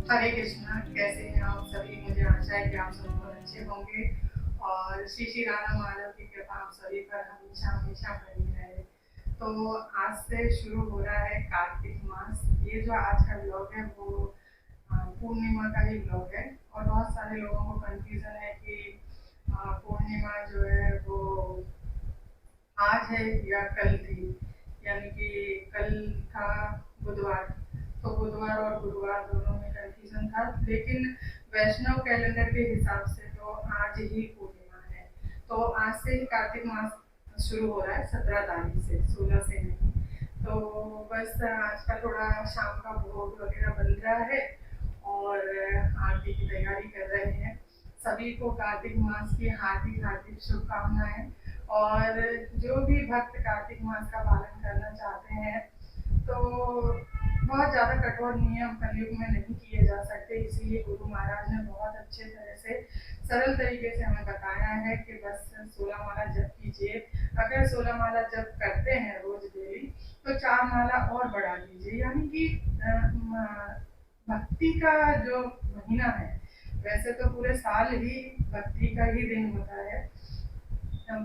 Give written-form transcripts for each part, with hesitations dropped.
हरे कृष्णा। कैसे हैं आप सभी? मुझे आशा है कि आप सब बहुत अच्छे होंगे और श्री श्री राधा माधव की कृपा आप सभी पर हमेशा हमेशा बनी रहे। तो आज से शुरू हो रहा है कार्तिक मास। ये जो आज का ब्लॉग है वो पूर्णिमा का ही ब्लॉग है और बहुत सारे लोगों को कंफ्यूजन है कि पूर्णिमा जो है वो आज है या कल थी, यानी कि कल था बुधवार। तो बुधवार और गुरुवार दोनों में कंफ्यूजन था, लेकिन वैष्णव कैलेंडर के हिसाब से तो आज ही पूर्णिमा है। तो आज से ही कार्तिक मास शुरू हो रहा है, 17 तारीख से, 16 से नहीं। तो बस आज का थोड़ा शाम का भोग वगैरह बन रहा है और आरती की तैयारी कर रहे हैं। सभी को कार्तिक मास की हार्दिक हार्दिक शुभकामनाएं। और जो भी भक्त कार्तिक मास का पालन करना चाहते हैं तो बहुत ज़्यादा कठोर नियम कलयुग में नहीं किए जा सकते, इसीलिए गुरु महाराज ने बहुत अच्छे तरह से सरल तरीके से हमें बताया है कि बस 16 माला जप कीजिए। अगर 16 माला जप करते हैं रोज डेली तो 4 माला और बढ़ा दीजिए, यानी कि भक्ति का जो महीना है, वैसे तो पूरे साल ही भक्ति का ही दिन होता है,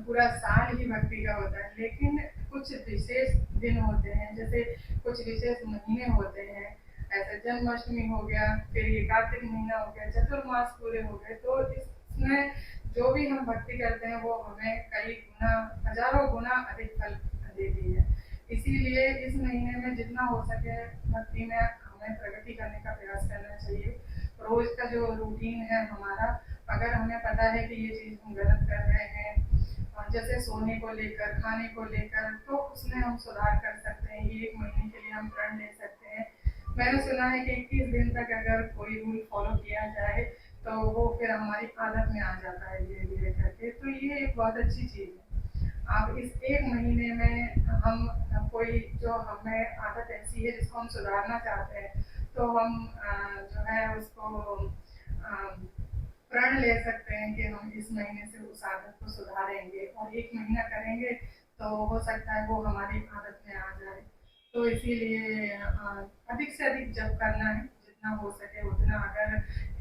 पूरा साल ही भक्ति का होता है, लेकिन कुछ विशेष दिन होते हैं, जैसे कुछ विशेष महीने होते हैं। ऐसे जन्माष्टमी हो गया, फिर ये कार्तिक महीना हो गया, चतुर्मास पूरे हो गए। तो इसमें जो भी हम भक्ति करते हैं वो हमें कई गुना, हजारों गुना अधिक फल देती है। इसीलिए इस महीने में जितना हो सके भक्ति में हमें प्रगति करने का प्रयास करना चाहिए। रोज का जो रूटीन है हमारा, अगर हमें पता है कि ये चीज हम गलत कर रहे हैं, जैसे सोने को लेकर, खाने को लेकर, तो उसमें हम सुधार कर सकते हैं। ये 1 महीने के लिए हम प्रण ले सकते हैं। मैंने सुना है कि 21 दिन तक अगर कोई रूल फॉलो किया जाए तो वो फिर हमारी आदत में आ जाता है धीरे धीरे करके। तो ये एक बहुत अच्छी चीज है। आप इस 1 महीने में हम कोई जो हमें आदत ऐसी है जिसको हम सुधारना चाहते हैं, तो हम जो है उसको प्रण ले सकते हैं कि हम इस महीने से उस आदत को सुधारेंगे और 1 महीना करेंगे तो हो सकता है वो हमारी आदत में आ जाए। तो इसीलिए अधिक से अधिक जप करना है, जितना हो सके उतना। अगर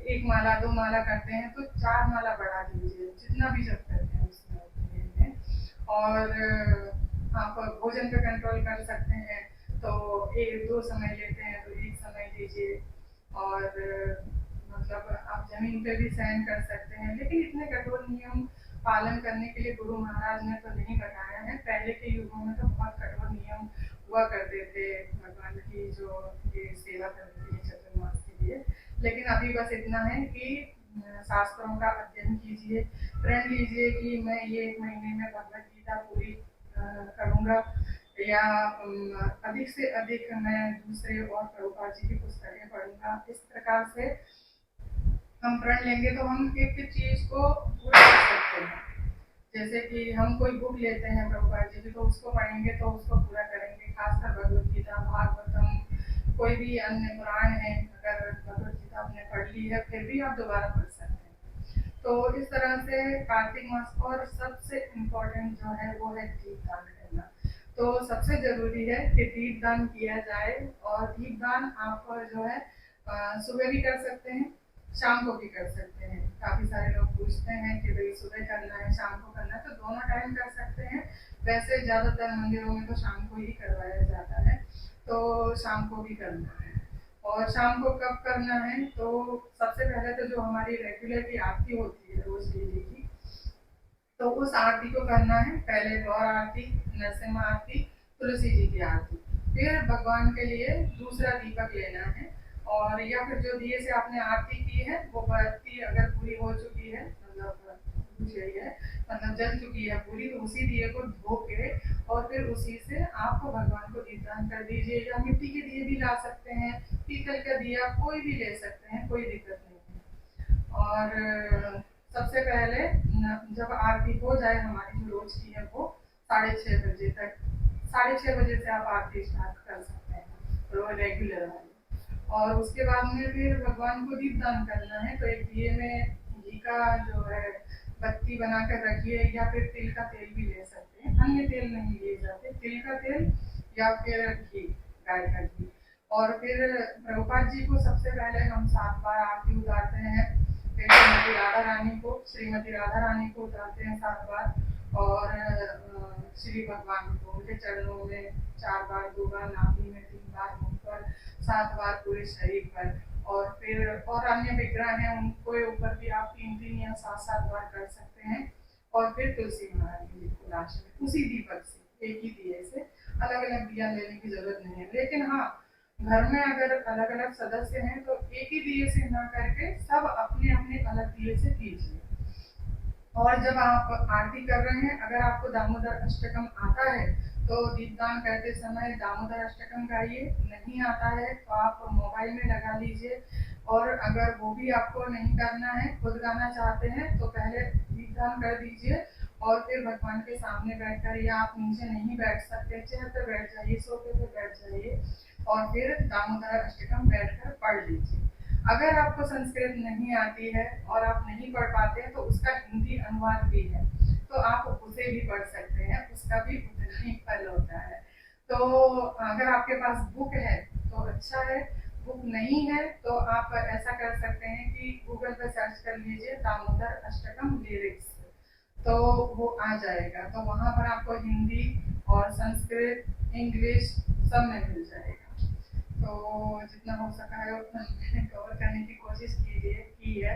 1 माला 2 माला करते हैं तो 4 माला बढ़ा दीजिए, जितना भी जप करते हैं उसमें। और आप भोजन पे कंट्रोल कर सकते हैं, तो एक दो समय लेते हैं तो एक समय लीजिए। और मतलब आप जमीन पे भी शयन कर सकते हैं, लेकिन इतने कठोर नियम पालन करने के लिए गुरु महाराज ने तो नहीं बताया है। पहले के युगों में तो बहुत कठोर नियम हुआ करते थे भगवान की जो ये सेवा करने के लिए चतुर्मास के लिए। लेकिन अभी बस इतना है कि शास्त्रों का अध्ययन कीजिए, प्रण लीजिए कि मैं ये 1 महीने में भगवत गीता पूरी करूँगा, या अधिक से अधिक मैं दूसरे और प्रभुपाद जी की पुस्तकें पढ़ूंगा। इस प्रकार से हम प्रण लेंगे तो हम एक चीज को पूरा कर सकते हैं। जैसे कि हम कोई बुक लेते हैं प्रभुपाद जी की, तो उसको पढ़ेंगे तो उसको पूरा करेंगे। खासकर भगवत गीता, भागवतम, कोई भी अन्य पुराण है, अगर भगवत गीता आपने पढ़ ली है फिर भी आप दोबारा पढ़ सकते हैं। तो इस तरह से कार्तिक मास। और सबसे इम्पोर्टेंट जो है वो है दीपदान करना। तो सबसे जरूरी है कि दीपदान किया जाए। और दीपदान आप जो है सुबह भी कर सकते हैं, शाम को भी कर सकते हैं। काफी सारे लोग पूछते हैं कि भाई सुबह करना है शाम को करना है, तो दोनों टाइम कर सकते हैं। वैसे ज्यादातर मंदिरों में तो शाम को ही करवाया जाता है, तो शाम को भी करना है। और शाम को कब करना है, तो सबसे पहले तो जो हमारी रेगुलर की आरती होती है रोज डेली की, तो उस आरती को करना है। पहले गौर आरती, नरसिम्हा आरती, तुलसी जी की आरती, फिर भगवान के लिए दूसरा दीपक लेना है। और या फिर जो दिए से आपने आरती की है वो बत्ती अगर पूरी हो चुकी है, मतलब बुझ गई है, मतलब जल चुकी है पूरी, तो उसी दिए को धो के और फिर उसी से आप भगवान को दीपदान कर दीजिए। या मिट्टी के दिए भी ला सकते हैं, पीतल का दिया कोई भी ले सकते हैं, कोई दिक्कत नहीं है। और सबसे पहले जब आरती हो जाए हमारी जो रोज की है वो 6:30 बजे तक, 6:30 बजे से आप आरती स्टार्ट कर सकते हैं रोज रेगुलर वाली। और उसके बाद में फिर भगवान को दीपदान करना है, तो एक दिए में घी का जो है बत्ती बनाकर रखिए, या फिर तिल का तेल भी ले सकते हैं। अन्य तेल नहीं लिए जाते, तिल का तेल या फिर घी, गाय का घी। और फिर प्रभुपाद जी को सबसे पहले हम 7 बार आरती उतारते हैं, फिर श्रीमती राधा रानी को उतारते हैं 7 बार, और श्री भगवान को उनके चरणों में 4 बार, 2 बार नाभि में, 3 बार मुख पर, 7 बार पूरे शरीर पर, और फिर और अन्य विग्रह हैं उनको ऊपर भी आप 3-3 या 7-7 बार कर सकते हैं। और फिर तुलसी महाराज जी को लास्ट में उसी दीपक से, एक ही दिए से, अलग अलग दिया लेने की जरूरत नहीं है। लेकिन हाँ, घर में अगर अलग अलग सदस्य हैं तो एक ही दिए से ना करके सब अपने अपने अलग दिए से कीजिए। और जब आप आरती कर रहे हैं, अगर आपको दामोदर अष्टकम आता है तो दीपदान करते समय दामोदर अष्टकम गाइए, नहीं आता है तो आप मोबाइल में लगा लीजिए। और अगर वो भी आपको नहीं करना है, खुद गाना चाहते हैं, तो पहले दीपदान कर दीजिए और फिर भगवान के सामने बैठकर, या आप नीचे नहीं बैठ सकते, चेयर पर बैठ जाइए, सोफे पर बैठ जाइए और फिर दामोदर अष्टकम बैठकर पढ़ लीजिए। अगर आपको संस्कृत नहीं आती है और आप नहीं पढ़ पाते हैं तो उसका हिंदी अनुवाद भी है, तो आप उसे भी पढ़ सकते हैं, उसका भी उतना ही फल होता है। तो अगर आपके पास बुक है तो अच्छा है, बुक नहीं है तो आप ऐसा कर सकते हैं कि गूगल पर सर्च कर लीजिए दामोदर अष्टकम लिरिक्स, तो वो आ जाएगा। तो वहाँ पर आपको हिंदी और संस्कृत, इंग्लिश सब में मिल जाएगा। तो जितना हो सका है उतना मैंने कवर करने की कोशिश की है।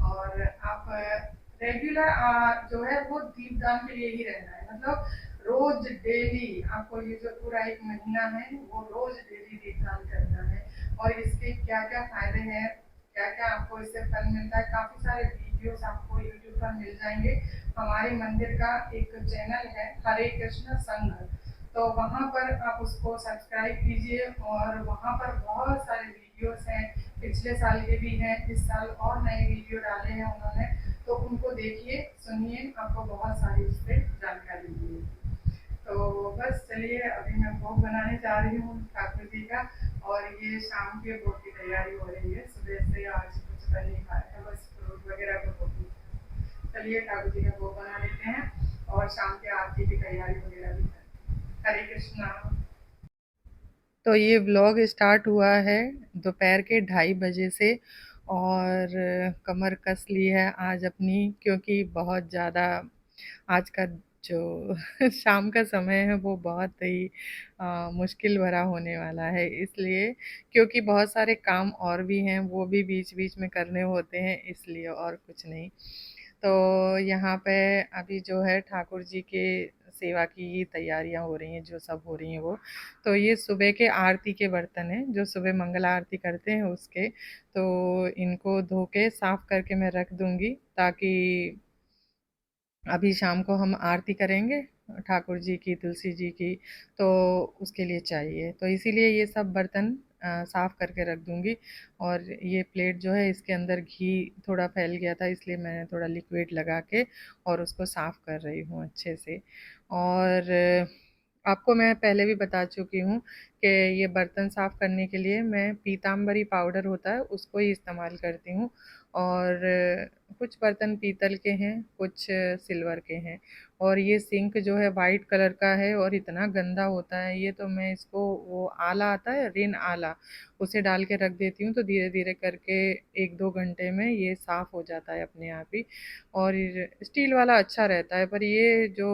और आप रेगुलर जो है वो दीपदान के लिए ही रहना है, मतलब रोज डेली आपको, ये जो पूरा एक महीना है वो रोज डेली दीपदान करना है। और इसके क्या क्या फायदे हैं, क्या क्या आपको इससे फल मिलता है, काफी सारे वीडियोस आपको यूट्यूब पर मिल जाएंगे। हमारे मंदिर का एक चैनल है हरे कृष्ण संघ, तो वहाँ पर आप उसको सब्सक्राइब कीजिए और वहाँ पर बहुत सारे वीडियोस हैं, पिछले साल के भी हैं, इस साल और नए वीडियो डाले हैं उन्होंने, तो उनको देखिए, सुनिए, आपको बहुत सारी उस पर जानकारी मिलेगी। तो बस चलिए, अभी मैं भोग बनाने जा रही हूँ ठाकुर जी का, और ये शाम के भोग की तैयारी हो रही है। सुबह से आज कुछ बन नहीं पाया था, बस फ्रूट वगैरह को भोग। चलिए ठाकुर जी का भोग बना लेते हैं और शाम के आरती की तैयारी वगैरह भी करें। हरे कृष्णा। तो ये व्लॉग स्टार्ट हुआ है दोपहर के 2:30 बजे से, और कमर कस ली है आज अपनी, क्योंकि बहुत ज़्यादा आज का जो शाम का समय है वो बहुत ही मुश्किल भरा होने वाला है, इसलिए, क्योंकि बहुत सारे काम और भी हैं वो भी बीच बीच में करने होते हैं, इसलिए, और कुछ नहीं। तो यहाँ पे अभी जो है ठाकुर जी के सेवा की तैयारियां हो रही हैं, जो सब हो रही हैं वो, तो ये सुबह के आरती के बर्तन हैं, जो सुबह मंगला आरती करते हैं उसके, तो इनको धो के साफ करके मैं रख दूंगी, ताकि अभी शाम को हम आरती करेंगे ठाकुर जी की, तुलसी जी की, तो उसके लिए चाहिए, तो इसीलिए ये सब बर्तन साफ करके रख दूंगी। और ये प्लेट जो है इसके अंदर घी थोड़ा फैल गया था, इसलिए मैंने थोड़ा लिक्विड लगा के और उसको साफ कर रही हूँ अच्छे से। और आपको मैं पहले भी बता चुकी हूँ कि ये बर्तन साफ करने के लिए मैं पीताम्बरी पाउडर होता है उसको ही इस्तेमाल करती हूँ। और कुछ बर्तन पीतल के हैं, कुछ सिल्वर के हैं, और ये सिंक जो है वाइट कलर का है और इतना गंदा होता है ये, तो मैं इसको, वो आला आता है रिन आला, उसे डाल के रख देती हूँ, तो धीरे धीरे करके 1-2 घंटे में ये साफ़ हो जाता है अपने आप ही। और स्टील वाला अच्छा रहता है, पर ये जो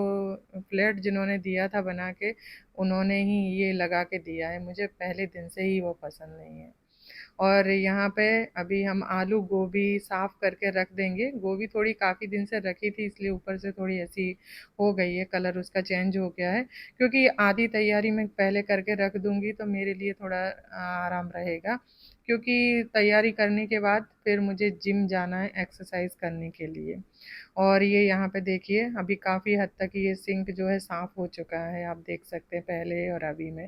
प्लेट जिन्होंने दिया था बना के, उन्होंने ही ये लगा के दिया है, मुझे पहले दिन से ही वो पसंद नहीं है। और यहाँ पे अभी हम आलू गोभी साफ करके रख देंगे, गोभी थोड़ी काफ़ी दिन से रखी थी इसलिए ऊपर से थोड़ी ऐसी हो गई है, कलर उसका चेंज हो गया है, क्योंकि आधी तैयारी मैं पहले करके रख दूंगी तो मेरे लिए थोड़ा आराम रहेगा, क्योंकि तैयारी करने के बाद फिर मुझे जिम जाना है एक्सरसाइज करने के लिए। और ये यहाँ पे देखिए अभी काफ़ी हद तक ये सिंक जो है साफ़ हो चुका है, आप देख सकते हैं पहले और अभी में।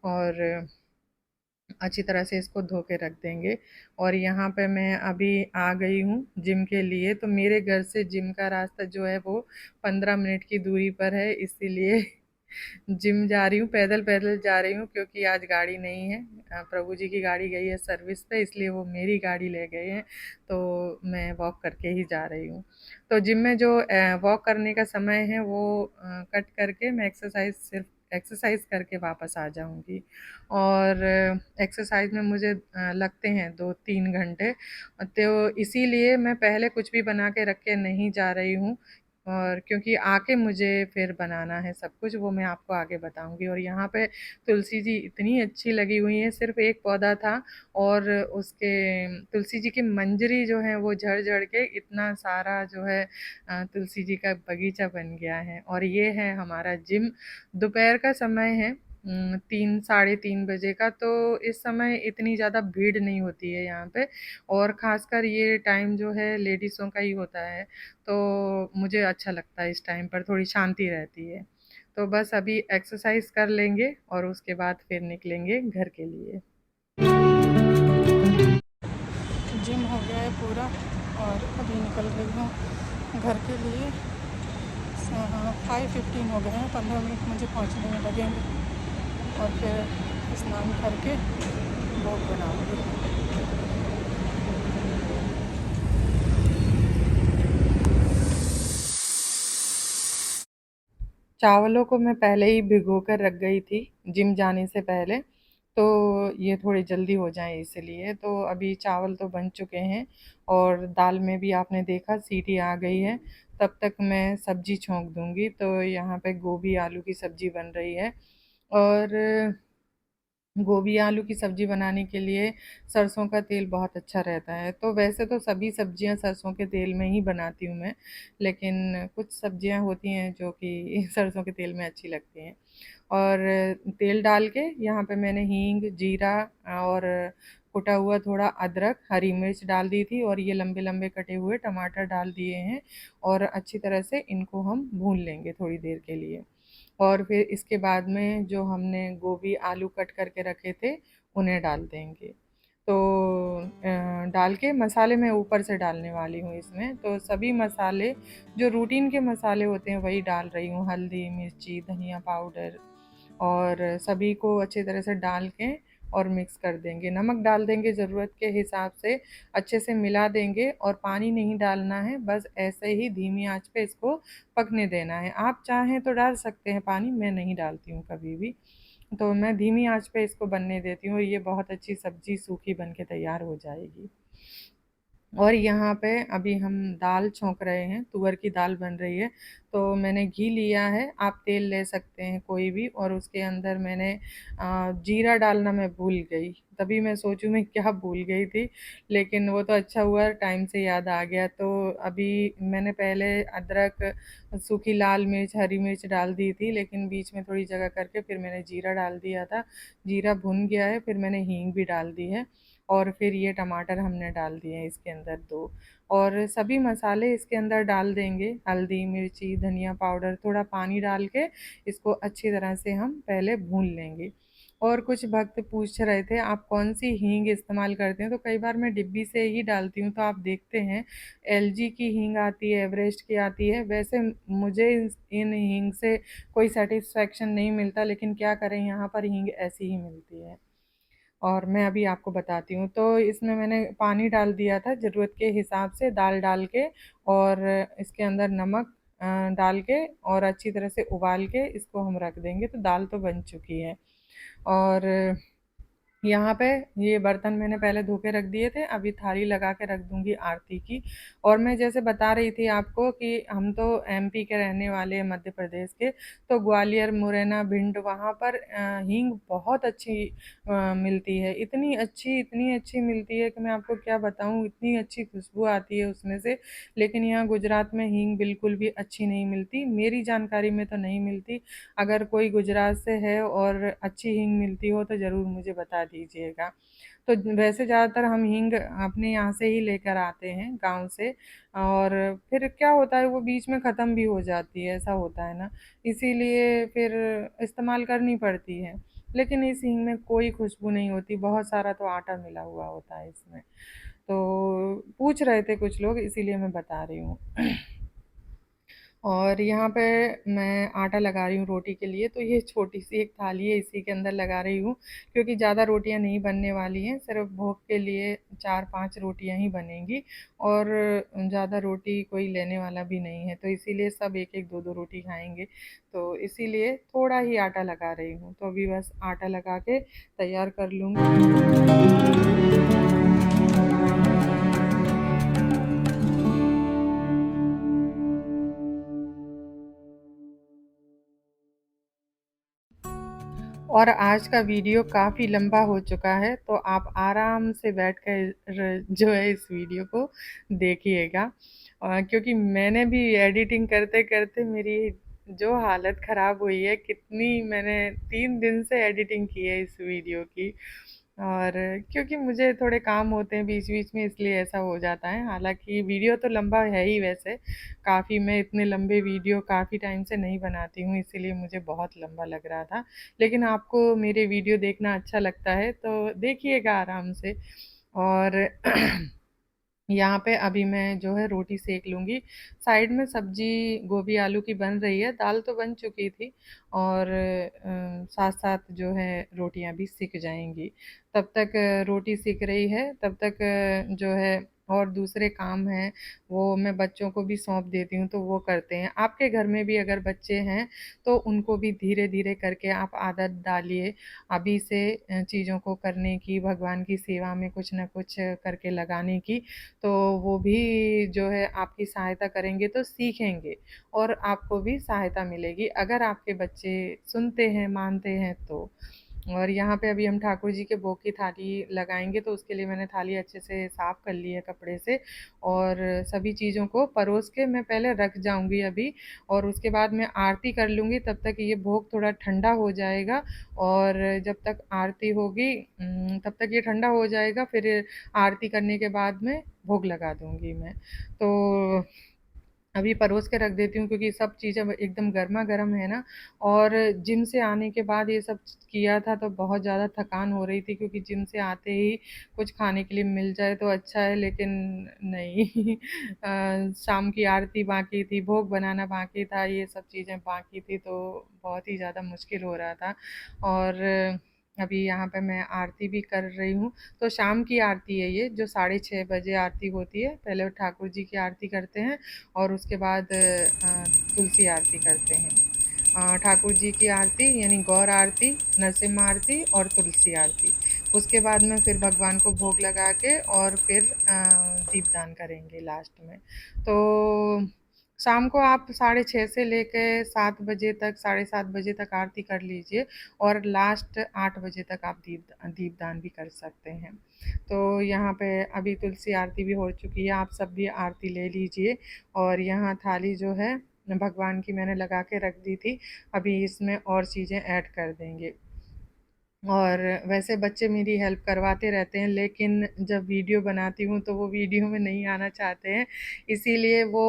और अच्छी तरह से इसको धो के रख देंगे। और यहाँ पे मैं अभी आ गई हूँ जिम के लिए, तो मेरे घर से जिम का रास्ता जो है वो 15 मिनट की दूरी पर है, इसीलिए जिम जा रही हूँ, पैदल पैदल जा रही हूँ, क्योंकि आज गाड़ी नहीं है, प्रभु जी की गाड़ी गई है सर्विस पे, इसलिए वो मेरी गाड़ी ले गए हैं, तो मैं वॉक करके ही जा रही हूँ। तो जिम में जो वॉक करने का समय है वो कट करके मैं एक्सरसाइज सिर्फ एक्सरसाइज करके वापस आ जाऊँगी। और एक्सरसाइज में मुझे लगते हैं 2-3 घंटे, तो इसीलिए मैं पहले कुछ भी बना के रख के नहीं जा रही हूँ, और क्योंकि आके मुझे फिर बनाना है सब कुछ, वो मैं आपको आगे बताऊँगी। और यहाँ पे तुलसी जी इतनी अच्छी लगी हुई हैं, सिर्फ़ एक पौधा था और उसके तुलसी जी की मंजरी जो है वो झड़-झड़ के इतना सारा जो है तुलसी जी का बगीचा बन गया है। और ये है हमारा जिम। दोपहर का समय है, 3 साढ़े 3 बजे का, तो इस समय इतनी ज़्यादा भीड़ नहीं होती है यहाँ पे, और ख़ासकर ये टाइम जो है लेडीज़ों का ही होता है, तो मुझे अच्छा लगता है, इस टाइम पर थोड़ी शांति रहती है। तो बस अभी एक्सरसाइज़ कर लेंगे और उसके बाद फिर निकलेंगे घर के लिए। जिम हो गया है पूरा और अभी निकल रही हूँ घर के लिए। 5:15 हो गए हैं, 15 मिनट मुझे पहुँचने में लगेंगे और फिर स्नान करके भोग बनाऊँगी। चावलों को मैं पहले ही भिगो कर रख गई थी जिम जाने से पहले, तो ये थोड़ी जल्दी हो जाए इसलिए। तो अभी चावल तो बन चुके हैं और दाल में भी आपने देखा सीटी आ गई है। तब तक मैं सब्ज़ी छौंक दूँगी। तो यहाँ पे गोभी आलू की सब्ज़ी बन रही है, और गोभी आलू की सब्ज़ी बनाने के लिए सरसों का तेल बहुत अच्छा रहता है। तो वैसे तो सभी सब्ज़ियाँ सरसों के तेल में ही बनाती हूँ मैं, लेकिन कुछ सब्ज़ियाँ होती हैं जो कि सरसों के तेल में अच्छी लगती हैं। और तेल डाल के यहाँ पे मैंने हींग, जीरा और कुटा हुआ थोड़ा अदरक, हरी मिर्च डाल दी थी, और ये लंबे-लंबे कटे हुए टमाटर डाल दिए हैं, और अच्छी तरह से इनको हम भून लेंगे थोड़ी देर के लिए। और फिर इसके बाद में जो हमने गोभी आलू कट करके रखे थे, उन्हें डाल देंगे। तो डाल के मसाले मैं ऊपर से डालने वाली हूँ इसमें। तो सभी मसाले जो रूटीन के मसाले होते हैं वही डाल रही हूँ, हल्दी, मिर्ची, धनिया पाउडर, और सभी को अच्छी तरह से डाल के और मिक्स कर देंगे। नमक डाल देंगे ज़रूरत के हिसाब से, अच्छे से मिला देंगे, और पानी नहीं डालना है, बस ऐसे ही धीमी आँच पे इसको पकने देना है। आप चाहें तो डाल सकते हैं पानी, मैं नहीं डालती हूँ कभी भी। तो मैं धीमी आँच पे इसको बनने देती हूँ, ये बहुत अच्छी सब्ज़ी सूखी बन के तैयार हो जाएगी। और यहाँ पे अभी हम दाल छौंक रहे हैं, तुअर की दाल बन रही है। तो मैंने घी लिया है, आप तेल ले सकते हैं कोई भी, और उसके अंदर मैंने जीरा डालना मैं भूल गई। तभी मैं सोचूँ मैं क्या भूल गई थी, लेकिन वो तो अच्छा हुआ टाइम से याद आ गया। तो अभी मैंने पहले अदरक, सूखी लाल मिर्च, हरी मिर्च डाल दी थी, लेकिन बीच में थोड़ी जगह करके फिर मैंने जीरा डाल दिया था। जीरा भुन गया है, फिर मैंने हींग भी डाल दी है, और फिर ये टमाटर हमने डाल दिए हैं इसके अंदर 2, और सभी मसाले इसके अंदर डाल देंगे, हल्दी, मिर्ची, धनिया पाउडर, थोड़ा पानी डाल के इसको अच्छी तरह से हम पहले भून लेंगे। और कुछ भक्त पूछ रहे थे आप कौन-सी हींग इस्तेमाल करते हैं, तो कई बार मैं डिब्बी से ही डालती हूँ, तो आप देखते हैं एलजी की हींग आती है, एवरेस्ट की आती है। वैसे मुझे इन हींग से कोई सैटिस्फैक्शन नहीं मिलता, लेकिन क्या करें, यहाँ पर हींग ऐसी ही मिलती है। और मैं अभी आपको बताती हूँ। तो इसमें मैंने पानी डाल दिया था ज़रूरत के हिसाब से, दाल डाल के, और इसके अंदर नमक डाल के और अच्छी तरह से उबाल के इसको हम रख देंगे। तो दाल तो बन चुकी है। और यहाँ पे ये बर्तन मैंने पहले धो के रख दिए थे, अभी थाली लगा के रख दूँगी आरती की। और मैं जैसे बता रही थी आपको कि हम तो एमपी के रहने वाले हैं, मध्य प्रदेश के, तो ग्वालियर, मुरैना, भिंड, वहाँ पर हींग बहुत अच्छी मिलती है। इतनी अच्छी मिलती है कि मैं आपको क्या बताऊँ, इतनी अच्छी खुशबू आती है उसमें से। लेकिन यहाँ गुजरात में हींग बिल्कुल भी अच्छी नहीं मिलती, मेरी जानकारी में तो नहीं मिलती। अगर कोई गुजरात से है और अच्छी हींग मिलती हो तो ज़रूर मुझे बता दीजिएगा। तो वैसे ज़्यादातर हम हींग अपने यहाँ से ही लेकर आते हैं गाँव से, और फिर क्या होता है वो बीच में ख़त्म भी हो जाती है, ऐसा होता है ना, इसीलिए फिर इस्तेमाल करनी पड़ती है। लेकिन इस हींग में कोई खुशबू नहीं होती, बहुत सारा तो आटा मिला हुआ होता है इसमें। तो पूछ रहे थे कुछ लोग, इसीलिए मैं बता रही हूँ। और यहाँ पे मैं आटा लगा रही हूँ रोटी के लिए, तो ये छोटी-सी एक थाली है, इसी के अंदर लगा रही हूँ, क्योंकि ज़्यादा रोटियाँ नहीं बनने वाली हैं, सिर्फ़ भोग के लिए 4-5 रोटियाँ ही बनेंगी और ज़्यादा रोटी कोई लेने वाला भी नहीं है, तो इसीलिए सब 1-1, 2-2 रोटी खाएँगे, तो इसीलिए थोड़ा ही आटा लगा रही हूँ। तो अभी बस आटा लगा के तैयार कर लूँगी। और आज का वीडियो काफ़ी लंबा हो चुका है, तो आप आराम से बैठ कर जो है इस वीडियो को देखिएगा। क्योंकि मैंने भी एडिटिंग करते-करते मेरी जो हालत ख़राब हुई है, कितनी मैंने 3 दिन से एडिटिंग की है इस वीडियो की। और क्योंकि मुझे थोड़े काम होते हैं बीच-बीच में, इसलिए ऐसा हो जाता है। हालाँकि वीडियो तो लंबा है ही वैसे, काफ़ी मैं इतने लंबे वीडियो काफ़ी टाइम से नहीं बनाती हूँ, इसीलिए मुझे बहुत लंबा लग रहा था। लेकिन आपको मेरे वीडियो देखना अच्छा लगता है तो देखिएगा आराम से। और यहाँ पे अभी मैं जो है रोटी सेक लूँगी। साइड में सब्ज़ी गोभी आलू की बन रही है, दाल तो बन चुकी थी और साथ-साथ जो है रोटियाँ भी सिक जाएँगी। तब तक रोटी सिक रही है, तब तक जो है और दूसरे काम हैं, वो मैं बच्चों को भी सौंप देती हूँ, तो वो करते हैं। आपके घर में भी अगर बच्चे हैं, तो उनको भी धीरे-धीरे करके आप आदत डालिए, अभी से चीज़ों को करने की, भगवान की सेवा में कुछ न कुछ करके लगाने की। तो वो भी जो है आपकी सहायता करेंगे तो सीखेंगे और आपको भी सहायता मिलेगी अगर आपके बच्चे सुनते हैं, मानते हैं तो। और यहाँ पे अभी हम ठाकुर जी के भोग की थाली लगाएँगे, तो उसके लिए मैंने थाली अच्छे से साफ़ कर ली है कपड़े से और सभी चीज़ों को परोस के मैं पहले रख जाऊँगी अभी और उसके बाद मैं आरती कर लूँगी, तब तक ये भोग थोड़ा ठंडा हो जाएगा और जब तक आरती होगी तब तक ये ठंडा हो जाएगा, फिर आरती करने के बाद में भोग लगा दूँगी मैं। तो अभी परोस के रख देती हूँ क्योंकि सब चीज़ें एकदम गरमा-गरम है ना और जिम से आने के बाद ये सब किया था तो बहुत ज़्यादा थकान हो रही थी क्योंकि जिम से आते ही कुछ खाने के लिए मिल जाए तो अच्छा है लेकिन नहीं शाम की आरती बाकी थी, भोग बनाना बाकी था, ये सब चीज़ें बाकी थी तो बहुत ही ज़्यादा मुश्किल हो रहा था और अभी यहाँ पे मैं आरती भी कर रही हूँ। तो शाम की आरती है ये जो 6:30 बजे आरती होती है। पहले ठाकुर जी की आरती करते हैं और उसके बाद तुलसी आरती करते हैं। ठाकुर जी की आरती यानी गौर आरती, नरसिम्हा आरती और तुलसी आरती। उसके बाद में फिर भगवान को भोग लगा के और फिर दीपदान करेंगे लास्ट में। तो शाम को आप 6:30 से लेके 7 बजे तक, साढ़े 7 बजे तक आरती कर लीजिए और लास्ट 8 बजे तक आप दीपदान भी कर सकते हैं। तो यहाँ पे अभी तुलसी आरती भी हो चुकी है, आप सब भी आरती ले लीजिए और यहाँ थाली जो है भगवान की मैंने लगा के रख दी थी, अभी इसमें और चीज़ें ऐड कर देंगे। और वैसे बच्चे मेरी हेल्प करवाते रहते हैं लेकिन जब वीडियो बनाती हूँ तो वो वीडियो में नहीं आना चाहते हैं, इसीलिए वो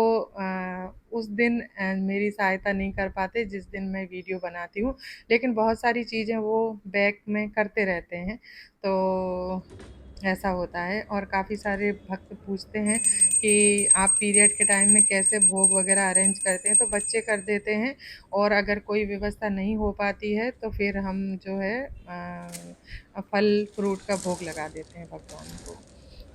उस दिन मेरी सहायता नहीं कर पाते जिस दिन मैं वीडियो बनाती हूँ। लेकिन बहुत सारी चीज़ें वो बैक में करते रहते हैं, तो ऐसा होता है और काफ़ी सारे भक्त पूछते हैं कि आप पीरियड के टाइम में कैसे भोग वग़ैरह अरेंज करते हैं, तो बच्चे कर देते हैं और अगर कोई व्यवस्था नहीं हो पाती है तो फिर हम जो है फल फ्रूट का भोग लगा देते हैं भगवान को।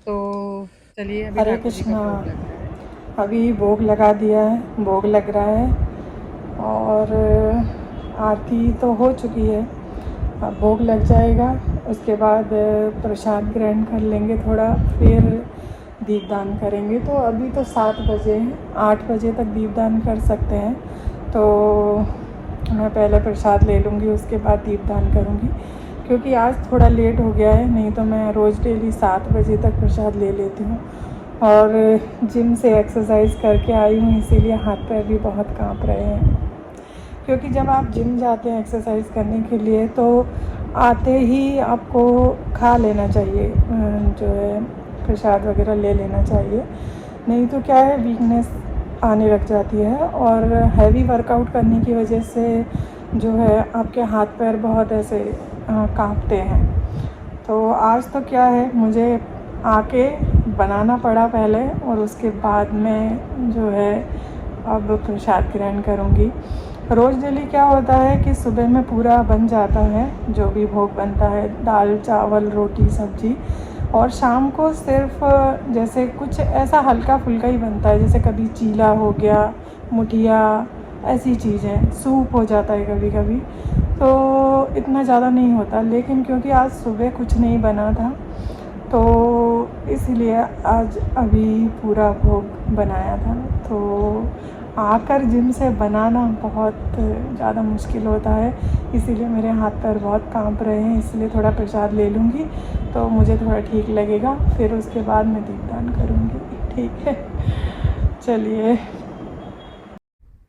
तो चलिए अभी हरे ठाकुर जी का कृष्णा। भोग लग रहा है। अभी भोग लगा दिया है, भोग लग रहा है और आरती तो हो चुकी है, अब भोग लग जाएगा। उसके बाद प्रसाद ग्रहण कर लेंगे थोड़ा, फिर दीपदान करेंगे। तो अभी तो 7 बजे हैं, 8 बजे तक दीपदान कर सकते हैं। तो मैं पहले प्रसाद ले लूँगी, उसके बाद दीपदान करूँगी, क्योंकि आज थोड़ा लेट हो गया है, नहीं तो मैं रोज़ डेली 7 बजे तक प्रसाद ले लेती हूँ। और जिम से एक्सरसाइज करके आई हूँ, इसीलिए हाथ पैर भी बहुत काँप रहे हैं। क्योंकि जब आप जिम जाते हैं एक्सरसाइज करने के लिए तो आते ही आपको खा लेना चाहिए, जो है प्रसाद वगैरह ले लेना चाहिए, नहीं तो क्या है वीकनेस आने लग जाती है और हैवी वर्कआउट करने की वजह से जो है आपके हाथ पैर बहुत ऐसे काँपते हैं। तो आज तो क्या है, मुझे आके बनाना पड़ा पहले और उसके बाद में जो है अब प्रसाद ग्रहण करूँगी। रोज़ डेली क्या होता है कि सुबह में पूरा बन जाता है जो भी भोग बनता है, दाल चावल रोटी सब्ज़ी, और शाम को सिर्फ जैसे कुछ ऐसा हल्का फुल्का ही बनता है, जैसे कभी चीला हो गया, मुठिया, ऐसी चीज़ें, सूप हो जाता है कभी कभी, तो इतना ज़्यादा नहीं होता। लेकिन क्योंकि आज सुबह कुछ नहीं बना था तो इसलिए आज अभी पूरा भोग बनाया था। तो आकर जिम से बनाना बहुत ज़्यादा मुश्किल होता है, इसीलिए मेरे हाथ पैर बहुत कांप रहे हैं, इसलिए थोड़ा प्रसाद ले लूँगी तो मुझे थोड़ा ठीक लगेगा, फिर उसके बाद मैं दीपदान करूँगी। ठीक है, चलिए।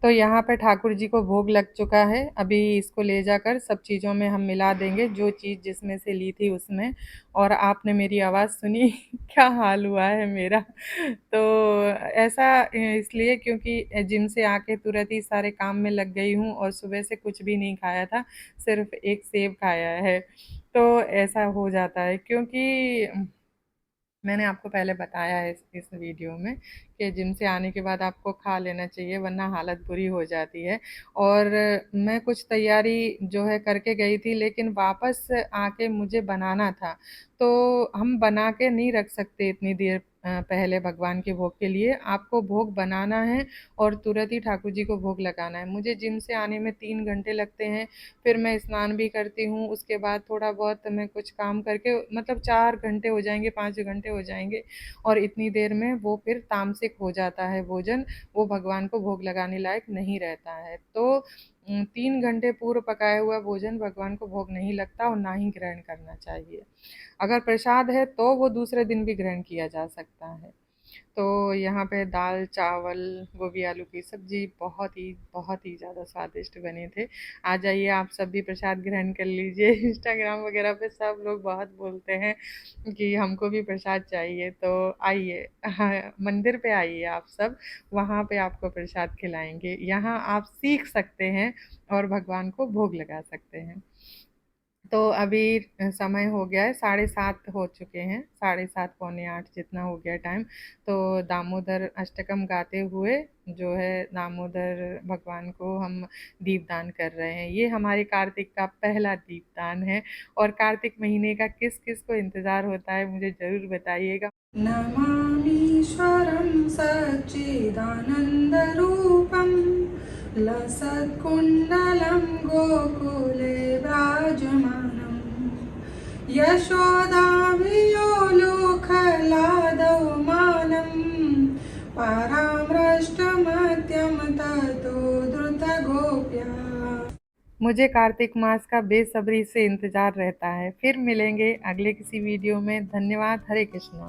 तो यहाँ पे ठाकुर जी को भोग लग चुका है। अभी इसको ले जाकर सब चीज़ों में हम मिला देंगे, जो चीज़ जिसमें से ली थी उसमें। और आपने मेरी आवाज़ सुनी क्या हाल हुआ है मेरा। तो ऐसा इसलिए क्योंकि जिम से आके तुरंत ही सारे काम में लग गई हूँ और सुबह से कुछ भी नहीं खाया था, सिर्फ एक सेब खाया है। तो ऐसा हो जाता है क्योंकि मैंने आपको पहले बताया है इस वीडियो में कि जिम से आने के बाद आपको खा लेना चाहिए, वरना हालत बुरी हो जाती है। और मैं कुछ तैयारी जो है करके गई थी, लेकिन वापस आके मुझे बनाना था। तो हम बना के नहीं रख सकते इतनी देर पहले भगवान के भोग के लिए। आपको भोग बनाना है और तुरंत ही ठाकुर जी को भोग लगाना है। मुझे जिम से आने में 3 घंटे लगते हैं, फिर मैं स्नान भी करती हूँ, उसके बाद थोड़ा बहुत मैं कुछ काम करके मतलब 4 घंटे हो जाएँगे, 5 घंटे हो जाएँगे, और इतनी देर में वो फिर तामसिक हो जाता है भोजन, वो भगवान को भोग लगाने लायक नहीं रहता है। तो 3 घंटे पूर्व पकाया हुआ भोजन भगवान को भोग नहीं लगता और ना ही ग्रहण करना चाहिए। अगर प्रसाद है तो वो दूसरे दिन भी ग्रहण किया जा सकता है। तो यहाँ पे दाल चावल गोभी आलू की सब्जी बहुत ही ज़्यादा स्वादिष्ट बने थे। आ जाइए आप सब भी प्रसाद ग्रहण कर लीजिए। इंस्टाग्राम वगैरह पे सब लोग बहुत बोलते हैं कि हमको भी प्रसाद चाहिए, तो आइए हाँ, मंदिर पे आइए आप सब, वहाँ पे आपको प्रसाद खिलाएंगे। यहाँ आप सीख सकते हैं और भगवान को भोग लगा सकते हैं। तो अभी समय हो गया है, 7:30 हो चुके हैं, 7:30 पौने 8 जितना हो गया टाइम। तो दामोदर अष्टकम गाते हुए जो है दामोदर भगवान को हम दीपदान कर रहे हैं। ये हमारे कार्तिक का पहला दीपदान है। और कार्तिक महीने का किस किस को इंतज़ार होता है मुझे ज़रूर बताइएगा। नमामीश्वरं सच्चिदानन्दरूपं लसत्कुण्डलं गोकुले विराजमानं यशोदाभियोलुखलादौ मानं परामृष्टमद्यं ततो द्रुतगोप्या। मुझे कार्तिक मास का बेसब्री से इंतज़ार रहता है। फिर मिलेंगे अगले किसी वीडियो में। धन्यवाद। हरे कृष्णा।